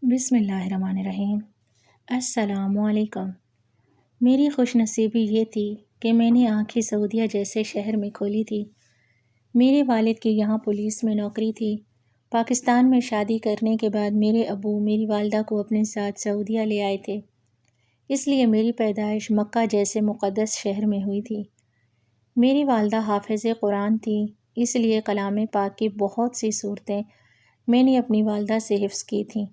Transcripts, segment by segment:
بسم اللہ الرحمن الرحیم۔ السلام علیکم۔ میری خوش نصیبی یہ تھی کہ میں نے آنکھیں سعودیہ جیسے شہر میں کھولی تھی۔ میرے والد کی یہاں پولیس میں نوکری تھی۔ پاکستان میں شادی کرنے کے بعد میرے ابو میری والدہ کو اپنے ساتھ سعودیہ لے آئے تھے، اس لیے میری پیدائش مکہ جیسے مقدس شہر میں ہوئی تھی۔ میری والدہ حافظ قرآن تھی، اس لیے کلام پاک کی بہت سی صورتیں میں نے اپنی والدہ سے حفظ کی تھیں۔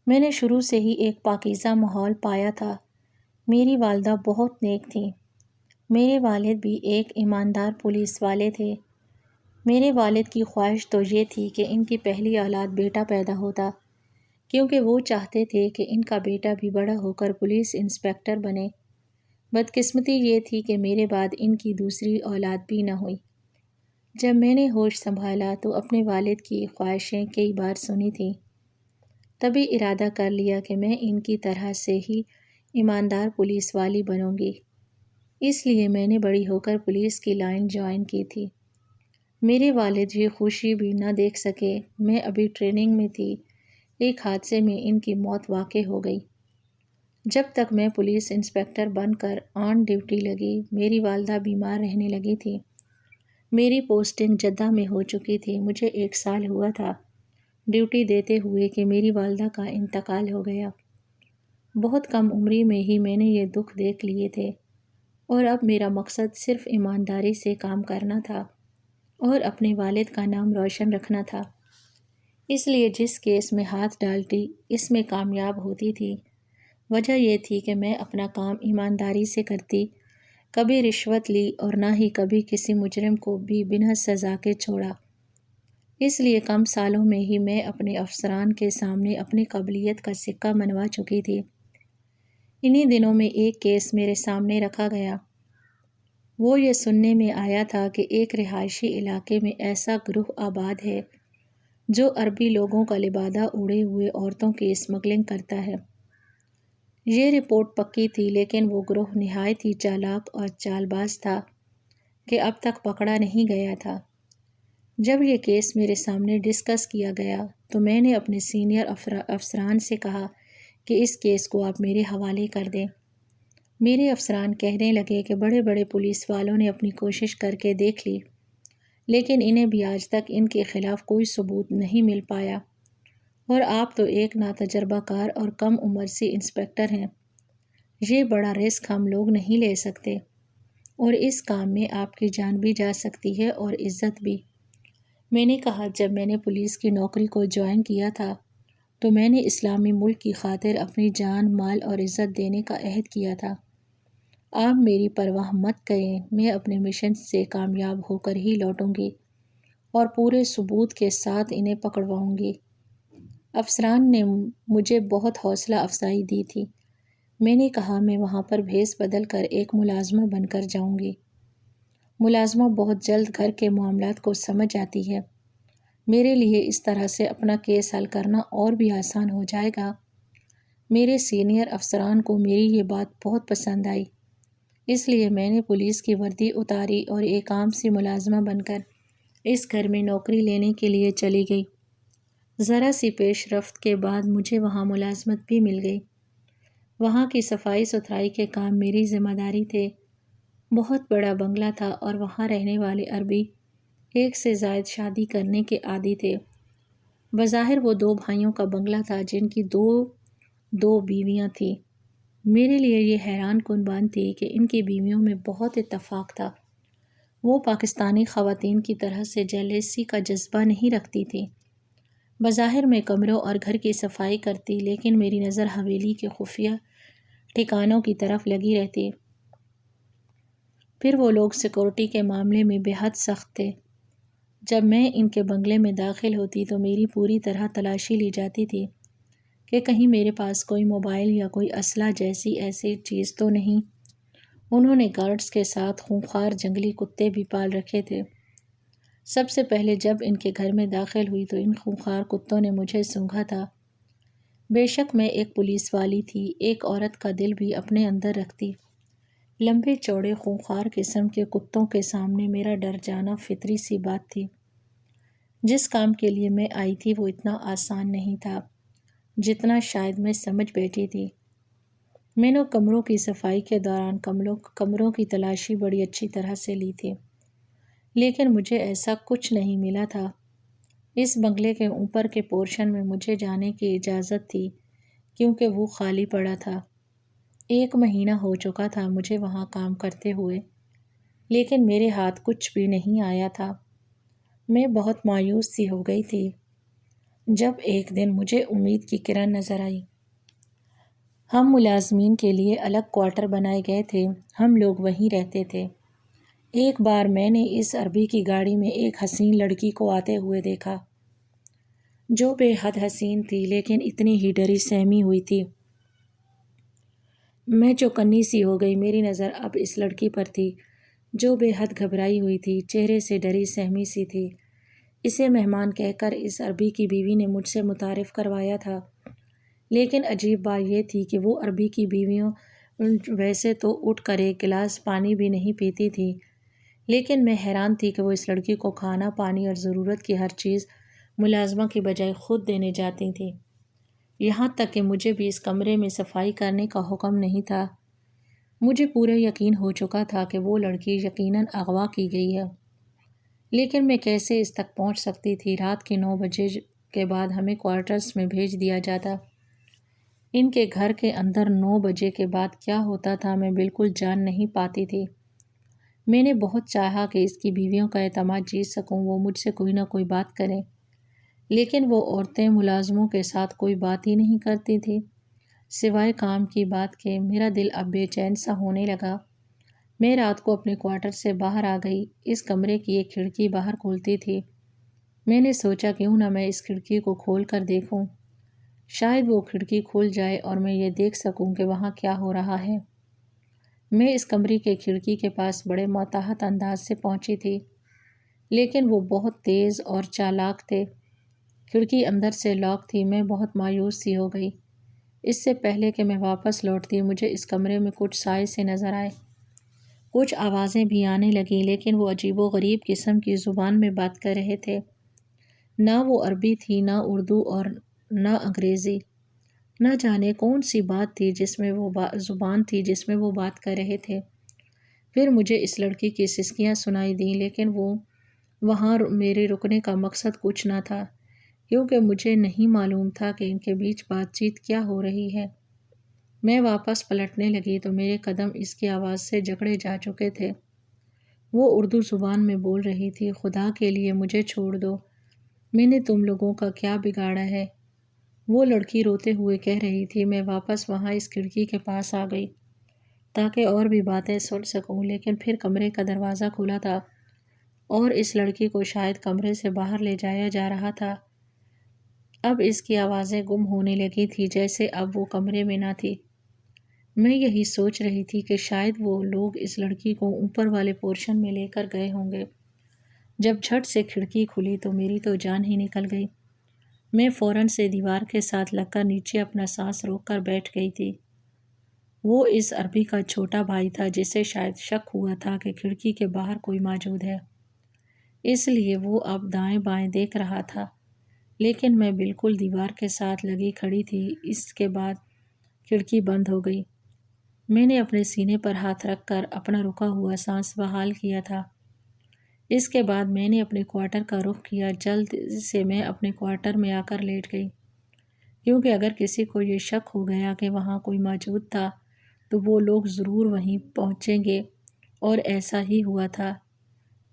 میں نے شروع سے ہی ایک پاکیزہ ماحول پایا تھا۔ میری والدہ بہت نیک تھیں۔ میرے والد بھی ایک ایماندار پولیس والے تھے۔ میرے والد کی خواہش تو یہ تھی کہ ان کی پہلی اولاد بیٹا پیدا ہوتا، کیونکہ وہ چاہتے تھے کہ ان کا بیٹا بھی بڑا ہو کر پولیس انسپکٹر بنے۔ بدقسمتی یہ تھی کہ میرے بعد ان کی دوسری اولاد بھی نہ ہوئی۔ جب میں نے ہوش سنبھالا تو اپنے والد کی خواہشیں کئی بار سنی تھیں، تبھی ارادہ کر لیا کہ میں ان کی طرح سے ہی ایماندار پولیس والی بنوں گی۔ اس لیے میں نے بڑی ہو کر پولیس کی لائن جوائن کی تھی۔ میرے والد یہ خوشی بھی نہ دیکھ سکے۔ میں ابھی ٹریننگ میں تھی، ایک حادثے میں ان کی موت واقع ہو گئی۔ جب تک میں پولیس انسپکٹر بن کر آن ڈیوٹی لگی، میری والدہ بیمار رہنے لگی تھی۔ میری پوسٹنگ جدہ میں ہو چکی تھی۔ مجھے 1 سال ہوا تھا ڈیوٹی دیتے ہوئے کہ میری والدہ کا انتقال ہو گیا۔ بہت کم عمری میں ہی میں نے یہ دکھ دیکھ لیے تھے، اور اب میرا مقصد صرف ایمانداری سے کام کرنا تھا اور اپنے والد کا نام روشن رکھنا تھا۔ اس لیے جس کیس میں ہاتھ ڈالتی اس میں کامیاب ہوتی تھی۔ وجہ یہ تھی کہ میں اپنا کام ایمانداری سے کرتی، کبھی رشوت لی اور نہ ہی کبھی کسی مجرم کو بھی بنا سزا کے چھوڑا۔ اس لیے کم سالوں میں ہی میں اپنے افسران کے سامنے اپنی قابلیت کا سکہ منوا چکی تھی۔ انہی دنوں میں ایک کیس میرے سامنے رکھا گیا۔ وہ یہ سننے میں آیا تھا کہ ایک رہائشی علاقے میں ایسا گروہ آباد ہے جو عربی لوگوں کا لبادہ اوڑھے ہوئے عورتوں کی اسمگلنگ کرتا ہے۔ یہ رپورٹ پکی تھی، لیکن وہ گروہ نہایت ہی چالاک اور چال باز تھا کہ اب تک پکڑا نہیں گیا تھا۔ جب یہ کیس میرے سامنے ڈسکس کیا گیا تو میں نے اپنے سینئر افسران سے کہا کہ اس کیس کو آپ میرے حوالے کر دیں۔ میرے افسران کہنے لگے کہ بڑے بڑے پولیس والوں نے اپنی کوشش کر کے دیکھ لی، لیکن انہیں بھی آج تک ان کے خلاف کوئی ثبوت نہیں مل پایا، اور آپ تو ایک ناتجربہ کار اور کم عمر سی انسپکٹر ہیں۔ یہ بڑا رسک ہم لوگ نہیں لے سکتے، اور اس کام میں آپ کی جان بھی جا سکتی ہے اور عزت بھی۔ میں نے کہا، جب میں نے پولیس کی نوکری کو جوائن کیا تھا تو میں نے اسلامی ملک کی خاطر اپنی جان، مال اور عزت دینے کا عہد کیا تھا۔ آپ میری پرواہ مت کریں، میں اپنے مشن سے کامیاب ہو کر ہی لوٹوں گی اور پورے ثبوت کے ساتھ انہیں پکڑواؤں گی۔ افسران نے مجھے بہت حوصلہ افزائی دی تھی۔ میں نے کہا میں وہاں پر بھیس بدل کر ایک ملازمہ بن کر جاؤں گی۔ ملازمہ بہت جلد گھر کے معاملات کو سمجھ آتی ہے۔ میرے لیے اس طرح سے اپنا کیس حل کرنا اور بھی آسان ہو جائے گا۔ میرے سینئر افسران کو میری یہ بات بہت پسند آئی، اس لیے میں نے پولیس کی وردی اتاری اور ایک عام سی ملازمہ بن کر اس گھر میں نوکری لینے کے لیے چلی گئی۔ ذرا سی پیش رفت کے بعد مجھے وہاں ملازمت بھی مل گئی۔ وہاں کی صفائی ستھرائی کے کام میری ذمہ داری تھے۔ بہت بڑا بنگلہ تھا اور وہاں رہنے والے عربی 1 سے زائد شادی کرنے کے عادی تھے۔ بظاہر وہ 2 بھائیوں کا بنگلہ تھا جن کی دو بیویاں تھیں۔ میرے لیے یہ حیران کن بات تھی کہ ان کی بیویوں میں بہت اتفاق تھا۔ وہ پاکستانی خواتین کی طرح سے جیلسی کا جذبہ نہیں رکھتی تھیں۔ بظاہر میں کمروں اور گھر کی صفائی کرتی، لیکن میری نظر حویلی کے خفیہ ٹھکانوں کی طرف لگی رہتی۔ پھر وہ لوگ سیکورٹی کے معاملے میں بے حد سخت تھے۔ جب میں ان کے بنگلے میں داخل ہوتی تو میری پوری طرح تلاشی لی جاتی تھی کہ کہیں میرے پاس کوئی موبائل یا کوئی اسلحہ جیسی ایسی چیز تو نہیں۔ انہوں نے گارڈز کے ساتھ خونخوار جنگلی کتے بھی پال رکھے تھے۔ سب سے پہلے جب ان کے گھر میں داخل ہوئی تو ان خونخوار کتوں نے مجھے سونگھا تھا۔ بے شک میں ایک پولیس والی تھی، ایک عورت کا دل بھی اپنے اندر رکھتی۔ لمبے چوڑے خونخوار قسم کے کتوں کے سامنے میرا ڈر جانا فطری سی بات تھی۔ جس کام کے لیے میں آئی تھی وہ اتنا آسان نہیں تھا۔ جتنا شاید میں سمجھ بیٹھی تھی۔ میں نے کمروں کی صفائی کے دوران کمروں کی تلاشی بڑی اچھی طرح سے لی تھی، لیکن مجھے ایسا کچھ نہیں ملا تھا۔ اس بنگلے کے اوپر کے پورشن میں مجھے جانے کی اجازت تھی کیونکہ وہ خالی پڑا تھا۔ 1 مہینہ ہو چکا تھا مجھے وہاں کام کرتے ہوئے، لیکن میرے ہاتھ کچھ بھی نہیں آیا تھا۔ میں بہت مایوس سی ہو گئی تھی جب ایک دن مجھے امید کی کرن نظر آئی۔ ہم ملازمین کے لیے الگ کوارٹر بنائے گئے تھے، ہم لوگ وہیں رہتے تھے۔ ایک بار میں نے اس عربی کی گاڑی میں ایک حسین لڑکی کو آتے ہوئے دیکھا، جو بے حد حسین تھی لیکن اتنی ہی ڈری سہمی ہوئی تھی۔ میں چوکنی سی ہو گئی۔ میری نظر اب اس لڑکی پر تھی جو بے حد گھبرائی ہوئی تھی، چہرے سے ڈری سہمی سی تھی۔ اسے مہمان کہہ کر اس عربی کی بیوی نے مجھ سے متعارف کروایا تھا، لیکن عجیب بات یہ تھی کہ وہ عربی کی بیویوں ویسے تو اٹھ کر ایک گلاس پانی بھی نہیں پیتی تھی، لیکن میں حیران تھی کہ وہ اس لڑکی کو کھانا، پانی اور ضرورت کی ہر چیز ملازمہ کی بجائے خود دینے جاتی تھیں۔ یہاں تک کہ مجھے بھی اس کمرے میں صفائی کرنے کا حکم نہیں تھا۔ مجھے پورا یقین ہو چکا تھا کہ وہ لڑکی یقیناً اغوا کی گئی ہے، لیکن میں کیسے اس تک پہنچ سکتی تھی؟ رات کے 9 بجے کے بعد ہمیں کوارٹرز میں بھیج دیا جاتا۔ ان کے گھر کے اندر 9 بجے کے بعد کیا ہوتا تھا میں بالکل جان نہیں پاتی تھی۔ میں نے بہت چاہا کہ اس کی بیویوں کا اعتماد جیت سکوں، وہ مجھ سے کوئی نہ کوئی بات کریں، لیکن وہ عورتیں ملازموں کے ساتھ کوئی بات ہی نہیں کرتی تھیں سوائے کام کی بات کے۔ میرا دل اب بے چین سا ہونے لگا۔ میں رات کو اپنے کوارٹر سے باہر آ گئی۔ اس کمرے کی ایک کھڑکی باہر کھولتی تھی۔ میں نے سوچا کیوں نہ میں اس کھڑکی کو کھول کر دیکھوں، شاید وہ کھڑکی کھل جائے اور میں یہ دیکھ سکوں کہ وہاں کیا ہو رہا ہے۔ میں اس کمرے کے کھڑکی کے پاس بڑے محتاط انداز سے پہنچی تھی، لیکن وہ بہت تیز اور چالاک تھے۔ کھڑکی اندر سے لاک تھی۔ میں بہت مایوس سی ہو گئی۔ اس سے پہلے کہ میں واپس لوٹتی مجھے اس کمرے میں کچھ سائے سے نظر آئے، کچھ آوازیں بھی آنے لگیں، لیکن وہ عجیب و غریب قسم کی زبان میں بات کر رہے تھے۔ نہ وہ عربی تھی، نہ اردو اور نہ انگریزی۔ نہ جانے کون سی بات تھی جس میں وہ زبان تھی جس میں وہ بات کر رہے تھے۔ پھر مجھے اس لڑکی کی سسکیاں سنائی دیں، لیکن وہاں میرے رکنے کا مقصد کچھ نہ تھا، کیونکہ مجھے نہیں معلوم تھا کہ ان کے بیچ بات چیت کیا ہو رہی ہے۔ میں واپس پلٹنے لگی تو میرے قدم اس کی آواز سے جکڑے جا چکے تھے۔ وہ اردو زبان میں بول رہی تھی، خدا کے لیے مجھے چھوڑ دو، میں نے تم لوگوں کا کیا بگاڑا ہے؟ وہ لڑکی روتے ہوئے کہہ رہی تھی۔ میں واپس وہاں اس کھڑکی کے پاس آ گئی تاکہ اور بھی باتیں سن سکوں، لیکن پھر کمرے کا دروازہ کھلا تھا اور اس لڑکی کو شاید کمرے سے باہر لے جایا جا رہا تھا۔ اب اس کی آوازیں گم ہونے لگی تھی جیسے اب وہ کمرے میں نہ تھی۔ میں یہی سوچ رہی تھی کہ شاید وہ لوگ اس لڑکی کو اوپر والے پورشن میں لے کر گئے ہوں گے۔ جب جھٹ سے کھڑکی کھلی تو میری تو جان ہی نکل گئی۔ میں فوراً سے دیوار کے ساتھ لگ کر نیچے اپنا سانس روک کر بیٹھ گئی تھی۔ وہ اس عربی کا چھوٹا بھائی تھا جسے شاید شک ہوا تھا کہ کھڑکی کے باہر کوئی موجود ہے، اس لیے وہ اب دائیں بائیں دیکھ رہا تھا، لیکن میں بالکل دیوار کے ساتھ لگی کھڑی تھی۔ اس کے بعد کھڑکی بند ہو گئی۔ میں نے اپنے سینے پر ہاتھ رکھ کر اپنا رکا ہوا سانس بحال کیا تھا۔ اس کے بعد میں نے اپنے کوارٹر کا رخ کیا۔ جلد سے میں اپنے کوارٹر میں آ کر لیٹ گئی، کیونکہ اگر کسی کو یہ شک ہو گیا کہ وہاں کوئی موجود تھا تو وہ لوگ ضرور وہیں پہنچیں گے، اور ایسا ہی ہوا تھا۔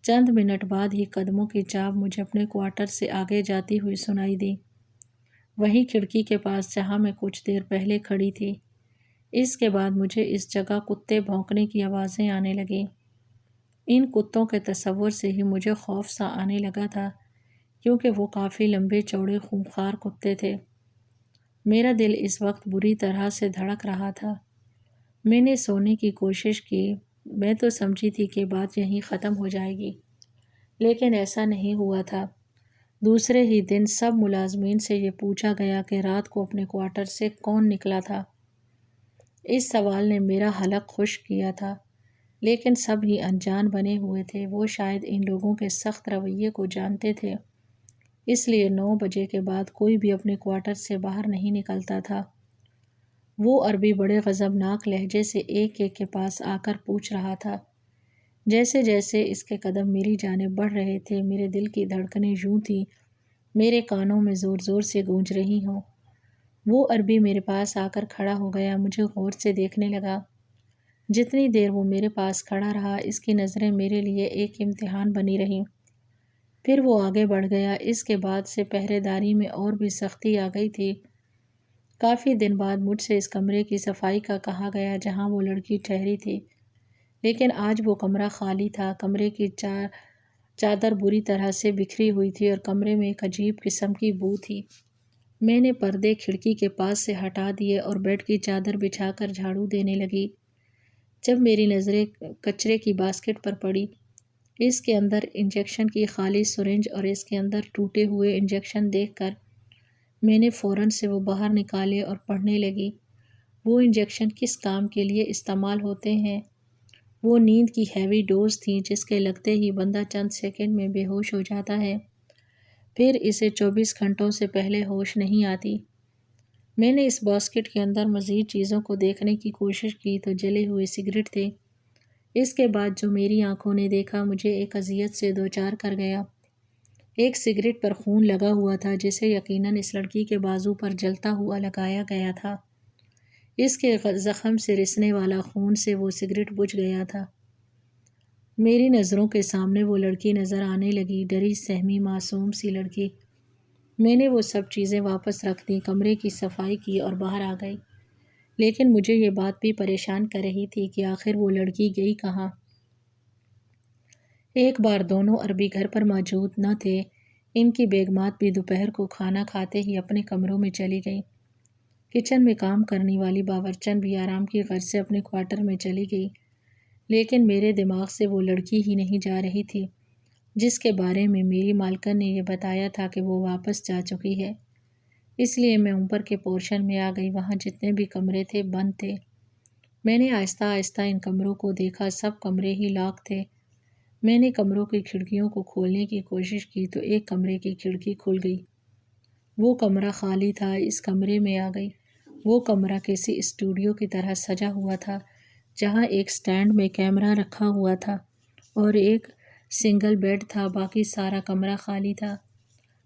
چند منٹ بعد ہی قدموں کی چاپ مجھے اپنے کوارٹر سے آگے جاتی ہوئی سنائی دی، وہیں کھڑکی کے پاس جہاں میں کچھ دیر پہلے کھڑی تھی۔ اس کے بعد مجھے اس جگہ کتے بھونکنے کی آوازیں آنے لگیں۔ ان کتوں کے تصور سے ہی مجھے خوف سا آنے لگا تھا، کیونکہ وہ کافی لمبے چوڑے خونخوار کتے تھے۔ میرا دل اس وقت بری طرح سے دھڑک رہا تھا۔ میں نے سونے کی کوشش کی۔ میں تو سمجھی تھی کہ بات یہیں ختم ہو جائے گی، لیکن ایسا نہیں ہوا تھا۔ دوسرے ہی دن سب ملازمین سے یہ پوچھا گیا کہ رات کو اپنے کوارٹر سے کون نکلا تھا۔ اس سوال نے میرا حلق خشک کیا تھا، لیکن سب ہی انجان بنے ہوئے تھے۔ وہ شاید ان لوگوں کے سخت رویے کو جانتے تھے، اس لیے 9 بجے کے بعد کوئی بھی اپنے کوارٹر سے باہر نہیں نکلتا تھا۔ وہ عربی بڑے غضبناک لہجے سے ایک ایک کے پاس آ کر پوچھ رہا تھا۔ جیسے جیسے اس کے قدم میری جانب بڑھ رہے تھے، میرے دل کی دھڑکنیں یوں تھیں میرے کانوں میں زور زور سے گونج رہی ہوں۔ وہ عربی میرے پاس آ کر کھڑا ہو گیا، مجھے غور سے دیکھنے لگا۔ جتنی دیر وہ میرے پاس کھڑا رہا، اس کی نظریں میرے لیے ایک امتحان بنی رہیں۔ پھر وہ آگے بڑھ گیا۔ اس کے بعد سے پہرے داری میں اور بھی سختی آ گئی تھی۔ کافی دن بعد مجھ سے اس کمرے کی صفائی کا کہا گیا جہاں وہ لڑکی ٹھہری تھی، لیکن آج وہ کمرہ خالی تھا۔ کمرے کی چادر بری طرح سے بکھری ہوئی تھی اور کمرے میں ایک عجیب قسم کی بو تھی۔ میں نے پردے کھڑکی کے پاس سے ہٹا دیے اور بیڈ کی چادر بچھا کر جھاڑو دینے لگی۔ جب میری نظریں کچرے کی باسکٹ پر پڑی، اس کے اندر انجیکشن کی خالی سرنج اور اس کے اندر ٹوٹے ہوئے انجیکشن دیکھ کر میں نے فوراً سے وہ باہر نکالے اور پڑھنے لگی۔ وہ انجیکشن کس کام کے لیے استعمال ہوتے ہیں؟ وہ نیند کی ہیوی ڈوز تھیں جس کے لگتے ہی بندہ چند سیکنڈ میں بے ہوش ہو جاتا ہے، پھر اسے 24 گھنٹوں سے پہلے ہوش نہیں آتی۔ میں نے اس باسکٹ کے اندر مزید چیزوں کو دیکھنے کی کوشش کی تو جلے ہوئے سگریٹ تھے۔ اس کے بعد جو میری آنکھوں نے دیکھا مجھے ایک اذیت سے دوچار کر گیا۔ ایک سگریٹ پر خون لگا ہوا تھا جسے یقیناً اس لڑکی کے بازو پر جلتا ہوا لگایا گیا تھا۔ اس کے زخم سے رسنے والا خون سے وہ سگریٹ بجھ گیا تھا۔ میری نظروں کے سامنے وہ لڑکی نظر آنے لگی، ڈری سہمی معصوم سی لڑکی۔ میں نے وہ سب چیزیں واپس رکھ دیں، کمرے کی صفائی کی اور باہر آ گئی، لیکن مجھے یہ بات بھی پریشان کر رہی تھی کہ آخر وہ لڑکی گئی کہاں۔ ایک بار دونوں عربی گھر پر موجود نہ تھے۔ ان کی بیگمات بھی دوپہر کو کھانا کھاتے ہی اپنے کمروں میں چلی گئیں۔ کچن میں کام کرنے والی باورچن بھی آرام کی غرض سے اپنے کوارٹر میں چلی گئی، لیکن میرے دماغ سے وہ لڑکی ہی نہیں جا رہی تھی جس کے بارے میں میری مالکن نے یہ بتایا تھا کہ وہ واپس جا چکی ہے۔ اس لیے میں اوپر کے پورشن میں آ گئی۔ وہاں جتنے بھی کمرے تھے بند تھے۔ میں نے آہستہ آہستہ ان کمروں کو دیکھا، سب کمرے ہی لاک تھے۔ میں نے کمروں کی کھڑکیوں کو کھولنے کی کوشش کی تو ایک کمرے کی کھڑکی کھل گئی۔ وہ کمرہ خالی تھا۔ اس کمرے میں آ گئی۔ وہ کمرہ کسی اسٹوڈیو کی طرح سجا ہوا تھا جہاں ایک سٹینڈ میں کیمرہ رکھا ہوا تھا اور ایک سنگل بیڈ تھا، باقی سارا کمرہ خالی تھا۔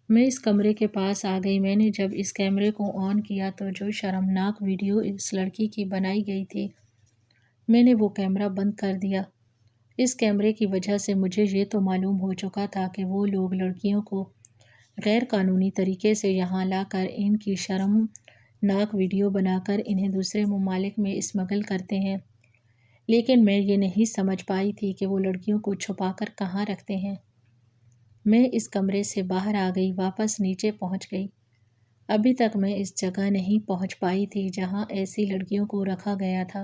میں اس کمرے کے پاس آ گئی۔ میں نے جب اس کیمرے کو آن کیا تو جو شرمناک ویڈیو اس لڑکی کی بنائی گئی تھی، میں نے وہ کیمرہ بند کر دیا۔ اس کیمرے کی وجہ سے مجھے یہ تو معلوم ہو چکا تھا کہ وہ لوگ لڑکیوں کو غیر قانونی طریقے سے یہاں لا کر ان کی شرمناک ویڈیو بنا کر انہیں دوسرے ممالک میں اسمگل کرتے ہیں، لیکن میں یہ نہیں سمجھ پائی تھی کہ وہ لڑکیوں کو چھپا کر کہاں رکھتے ہیں۔ میں اس کمرے سے باہر آ گئی، واپس نیچے پہنچ گئی۔ ابھی تک میں اس جگہ نہیں پہنچ پائی تھی جہاں ایسی لڑکیوں کو رکھا گیا تھا۔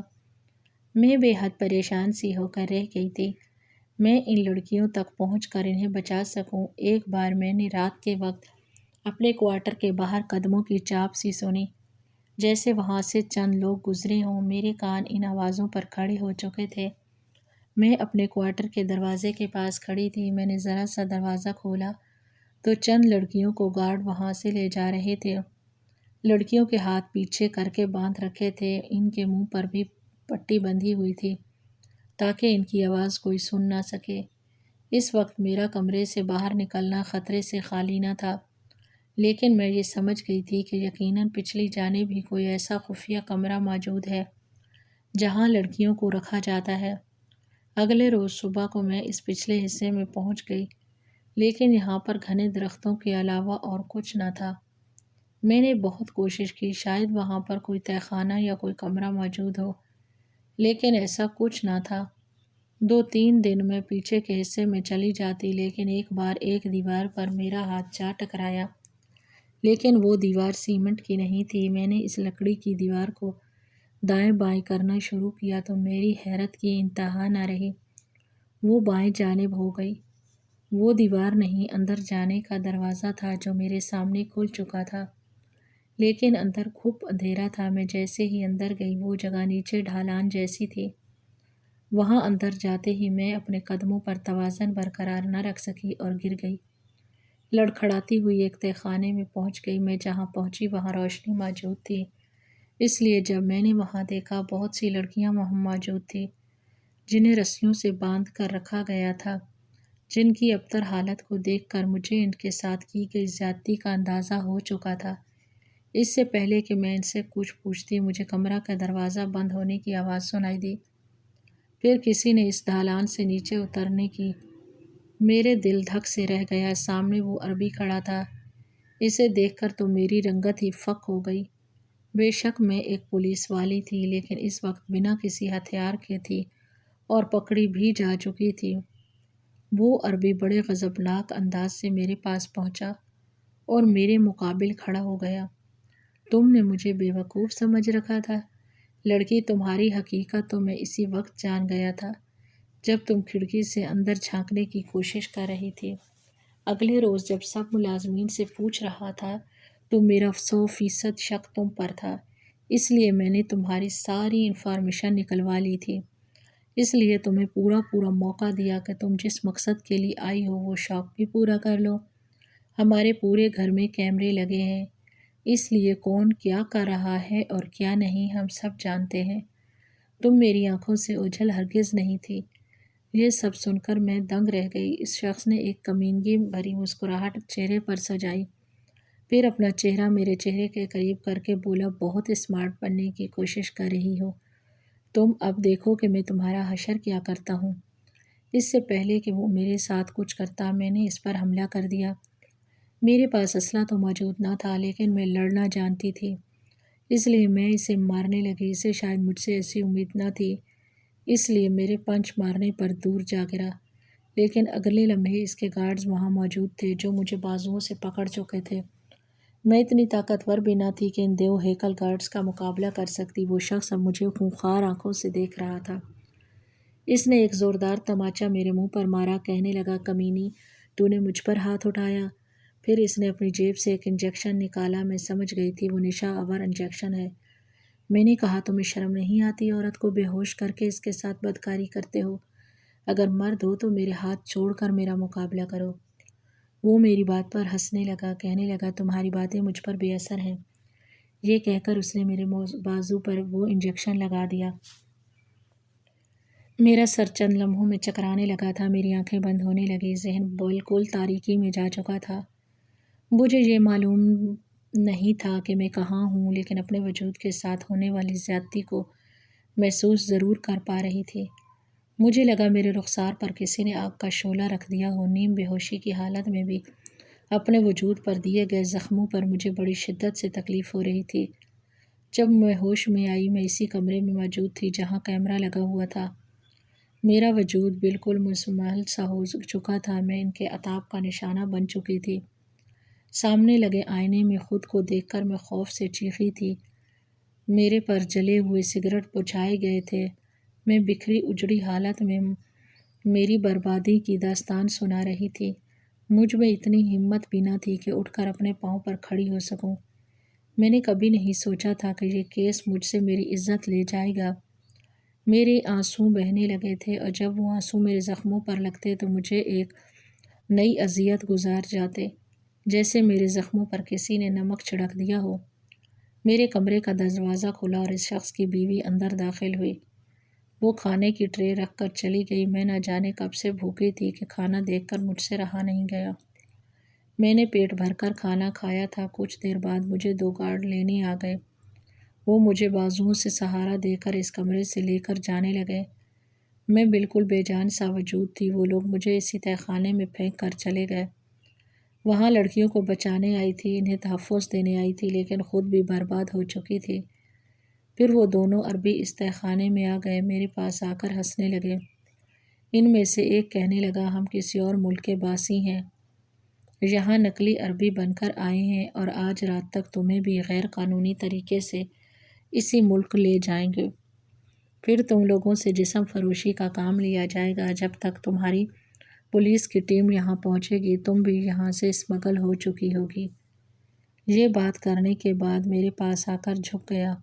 میں بے حد پریشان سی ہو کر رہ گئی تھی۔ میں ان لڑکیوں تک پہنچ کر انہیں بچا سکوں۔ ایک بار میں نے رات کے وقت اپنے کوارٹر کے باہر قدموں کی چاپ سی سنی، جیسے وہاں سے چند لوگ گزرے ہوں۔ میرے کان ان آوازوں پر کھڑے ہو چکے تھے۔ میں اپنے کوارٹر کے دروازے کے پاس کھڑی تھی۔ میں نے ذرا سا دروازہ کھولا تو چند لڑکیوں کو گارڈ وہاں سے لے جا رہے تھے۔ لڑکیوں کے ہاتھ پیچھے کر کے باندھ رکھے تھے، ان کے منہ پر بھی پٹی بندھی ہوئی تھی تاکہ ان کی آواز کوئی سن نہ سکے۔ اس وقت میرا کمرے سے باہر نکلنا خطرے سے خالی نہ تھا، لیکن میں یہ سمجھ گئی تھی کہ یقیناً پچھلی جانب ہی کوئی ایسا خفیہ کمرہ موجود ہے جہاں لڑکیوں کو رکھا جاتا ہے۔ اگلے روز صبح کو میں اس پچھلے حصے میں پہنچ گئی، لیکن یہاں پر گھنے درختوں کے علاوہ اور کچھ نہ تھا۔ میں نے بہت کوشش کی، شاید وہاں پر کوئی تہہ خانہ یا کوئی کمرہ موجود ہو، لیکن ایسا کچھ نہ تھا۔ 2-3 دن میں پیچھے کے حصے میں چلی جاتی، لیکن ایک بار ایک دیوار پر میرا ہاتھ جا ٹکرایا، لیکن وہ دیوار سیمنٹ کی نہیں تھی۔ میں نے اس لکڑی کی دیوار کو دائیں بائیں کرنا شروع کیا تو میری حیرت کی انتہا نہ رہی۔ وہ بائیں جانب ہو گئی۔ وہ دیوار نہیں، اندر جانے کا دروازہ تھا جو میرے سامنے کھل چکا تھا، لیکن اندر خوب اندھیرا تھا۔ میں جیسے ہی اندر گئی وہ جگہ نیچے ڈھلان جیسی تھی۔ وہاں اندر جاتے ہی میں اپنے قدموں پر توازن برقرار نہ رکھ سکی اور گر گئی۔ لڑکھڑاتی ہوئی ایک تہہ خانے میں پہنچ گئی۔ میں جہاں پہنچی وہاں روشنی موجود تھی، اس لیے جب میں نے وہاں دیکھا بہت سی لڑکیاں وہاں موجود تھیں جنہیں رسیوں سے باندھ کر رکھا گیا تھا، جن کی ابتر حالت کو دیکھ کر مجھے ان کے ساتھ کی گئی زیادتی کا اندازہ ہو چکا تھا۔ اس سے پہلے کہ میں ان سے کچھ پوچھتی مجھے کمرہ کا دروازہ بند ہونے کی آواز سنائی دی، پھر کسی نے اس دھالان سے نیچے اترنے کی۔ میرے دل دھک سے رہ گیا۔ سامنے وہ عربی کھڑا تھا، اسے دیکھ کر تو میری رنگت ہی فک ہو گئی۔ بے شک میں ایک پولیس والی تھی، لیکن اس وقت بنا کسی ہتھیار کے تھی اور پکڑی بھی جا چکی تھی۔ وہ عربی بڑے غضبناک انداز سے میرے پاس پہنچا اور میرے مقابل کھڑا ہو گیا۔ تم نے مجھے بے وقوف سمجھ رکھا تھا لڑکی، تمہاری حقیقت تو میں اسی وقت جان گیا تھا جب تم کھڑکی سے اندر جھانکنے کی کوشش کر رہی تھی۔ اگلے روز جب سب ملازمین سے پوچھ رہا تھا تو میرا 100% شک تم پر تھا، اس لیے میں نے تمہاری ساری انفارمیشن نکلوا لی تھی۔ اس لیے تمہیں پورا موقع دیا کہ تم جس مقصد کے لیے آئی ہو وہ شوق بھی پورا کر لو۔ ہمارے پورے گھر میں کیمرے لگے ہیں، اس لیے کون کیا کر رہا ہے اور کیا نہیں ہم سب جانتے ہیں۔ تم میری آنکھوں سے اوجھل ہرگز نہیں تھی۔ یہ سب سن کر میں دنگ رہ گئی۔ اس شخص نے ایک کمینگی بھری مسکراہٹ چہرے پر سجائی، پھر اپنا چہرہ میرے چہرے کے قریب کر کے بولا، بہت اسمارٹ بننے کی کوشش کر رہی ہو تم، اب دیکھو کہ میں تمہارا حشر کیا کرتا ہوں۔ اس سے پہلے کہ وہ میرے ساتھ کچھ کرتا میں نے اس پر حملہ کر دیا۔ میرے پاس اسلحہ تو موجود نہ تھا، لیکن میں لڑنا جانتی تھی، اس لیے میں اسے مارنے لگی۔ اسے شاید مجھ سے ایسی امید نہ تھی، اس لیے میرے پنچ مارنے پر دور جا گرا، لیکن اگلے لمحے اس کے گارڈز وہاں موجود تھے جو مجھے بازوؤں سے پکڑ چکے تھے۔ میں اتنی طاقتور بھی نہ تھی کہ ان دیو ہیکل گارڈز کا مقابلہ کر سکتی۔ وہ شخص اب مجھے خونخوار آنکھوں سے دیکھ رہا تھا۔ اس نے ایک زوردار تماچا میرے منہ پر مارا، کہنے لگا، کمینی، تو نے مجھ پر ہاتھ اٹھایا۔ پھر اس نے اپنی جیب سے ایک انجیکشن نکالا۔ میں سمجھ گئی تھی وہ نشہ آور انجیکشن ہے۔ میں نے کہا، تمہیں شرم نہیں آتی عورت کو بے ہوش کر کے اس کے ساتھ بدکاری کرتے ہو؟ اگر مرد ہو تو میرے ہاتھ چھوڑ کر میرا مقابلہ کرو۔ وہ میری بات پر ہنسنے لگا، کہنے لگا، تمہاری باتیں مجھ پر بے اثر ہیں۔ یہ کہہ کر اس نے میرے بازو پر وہ انجیکشن لگا دیا۔ میرا سر چند لمحوں میں چکرانے لگا تھا، میری آنکھیں بند ہونے لگی، ذہن بالکل تاریکی میں جا چکا تھا۔ مجھے یہ معلوم نہیں تھا کہ میں کہاں ہوں، لیکن اپنے وجود کے ساتھ ہونے والی زیادتی کو محسوس ضرور کر پا رہی تھی۔ مجھے لگا میرے رخسار پر کسی نے آگ کا شعلہ رکھ دیا ہو۔ نیم بے ہوشی کی حالت میں بھی اپنے وجود پر دیے گئے زخموں پر مجھے بڑی شدت سے تکلیف ہو رہی تھی۔ جب میں ہوش میں آئی میں اسی کمرے میں موجود تھی جہاں کیمرہ لگا ہوا تھا۔ میرا وجود بالکل مزمحل سا ہو چکا تھا، میں ان کے عتاب کا نشانہ بن چکی تھی۔ سامنے لگے آئینے میں خود کو دیکھ کر میں خوف سے چیخی تھی۔ میرے پر جلے ہوئے سگریٹ بجھائے گئے تھے۔ میں بکھری اجڑی حالت میں میری بربادی کی داستان سنا رہی تھی۔ مجھ میں اتنی ہمت بھی نہ تھی کہ اٹھ کر اپنے پاؤں پر کھڑی ہو سکوں۔ میں نے کبھی نہیں سوچا تھا کہ یہ کیس مجھ سے میری عزت لے جائے گا۔ میرے آنسو بہنے لگے تھے اور جب وہ آنسو میرے زخموں پر لگتے تو مجھے ایک نئی اذیت گزار جاتے، جیسے میرے زخموں پر کسی نے نمک چھڑک دیا ہو۔ میرے کمرے کا دروازہ کھلا اور اس شخص کی بیوی اندر داخل ہوئی۔ وہ کھانے کی ٹرے رکھ کر چلی گئی۔ میں نہ جانے کب سے بھوکی تھی کہ کھانا دیکھ کر مجھ سے رہا نہیں گیا۔ میں نے پیٹ بھر کر کھانا کھایا تھا۔ کچھ دیر بعد مجھے 2 گارڈ لینے آ گئے۔ وہ مجھے بازوؤں سے سہارا دے کر اس کمرے سے لے کر جانے لگے۔ میں بالکل بے جان سا وجود تھی۔ وہ لوگ مجھے اسی تہہ خانے میں پھینک کر چلے گئے۔ وہاں لڑکیوں کو بچانے آئی تھی، انہیں تحفظ دینے آئی تھی، لیکن خود بھی برباد ہو چکی تھی۔ پھر وہ دونوں عربی اس تہہ خانے میں آ گئے، میرے پاس آ کر ہنسنے لگے۔ ان میں سے ایک کہنے لگا، ہم کسی اور ملک کے باسی ہیں، یہاں نقلی عربی بن کر آئے ہیں اور آج رات تک تمہیں بھی غیر قانونی طریقے سے اسی ملک لے جائیں گے۔ پھر تم لوگوں سے جسم فروشی کا کام لیا جائے گا۔ جب تک تمہاری پولیس کی ٹیم یہاں پہنچے گی تم بھی یہاں سے اسمگل ہو چکی ہوگی۔ یہ بات کرنے کے بعد میرے پاس آ کر جھک گیا،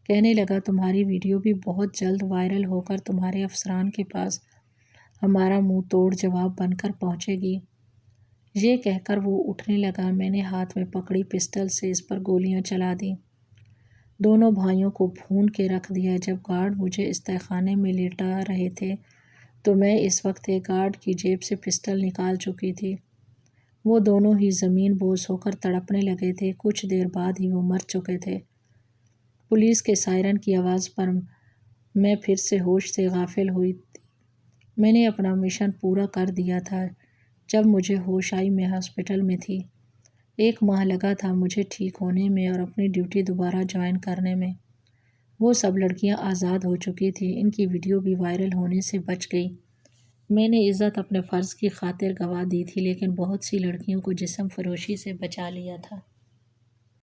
کہنے لگا، تمہاری ویڈیو بھی بہت جلد وائرل ہو کر تمہارے افسران کے پاس ہمارا منہ توڑ جواب بن کر پہنچے گی۔ یہ کہہ کر وہ اٹھنے لگا۔ میں نے ہاتھ میں پکڑی پسٹل سے اس پر گولیاں چلا دیں۔ دونوں بھائیوں کو بھون کے رکھ دیا۔ جب گارڈ مجھے استحخانے میں لیٹا رہے تھے تو میں اس وقت ایک گارڈ کی جیب سے پسٹل نکال چکی تھی۔ وہ دونوں ہی زمین بوس ہو کر تڑپنے لگے تھے۔ کچھ دیر بعد ہی وہ مر چکے تھے۔ پولیس کے سائرن کی آواز پر میں پھر سے ہوش سے غافل ہوئی تھی۔ میں نے اپنا مشن پورا کر دیا تھا۔ جب مجھے ہوش آئی میں ہاسپٹل میں تھی۔ 1 ماہ لگا تھا مجھے ٹھیک ہونے میں اور اپنی ڈیوٹی دوبارہ جوائن کرنے میں۔ وہ سب لڑکیاں آزاد ہو چکی تھیں۔ ان کی ویڈیو بھی وائرل ہونے سے بچ گئی۔ میں نے عزت اپنے فرض کی خاطر گنوا دی تھی، لیکن بہت سی لڑکیوں کو جسم فروشی سے بچا لیا تھا۔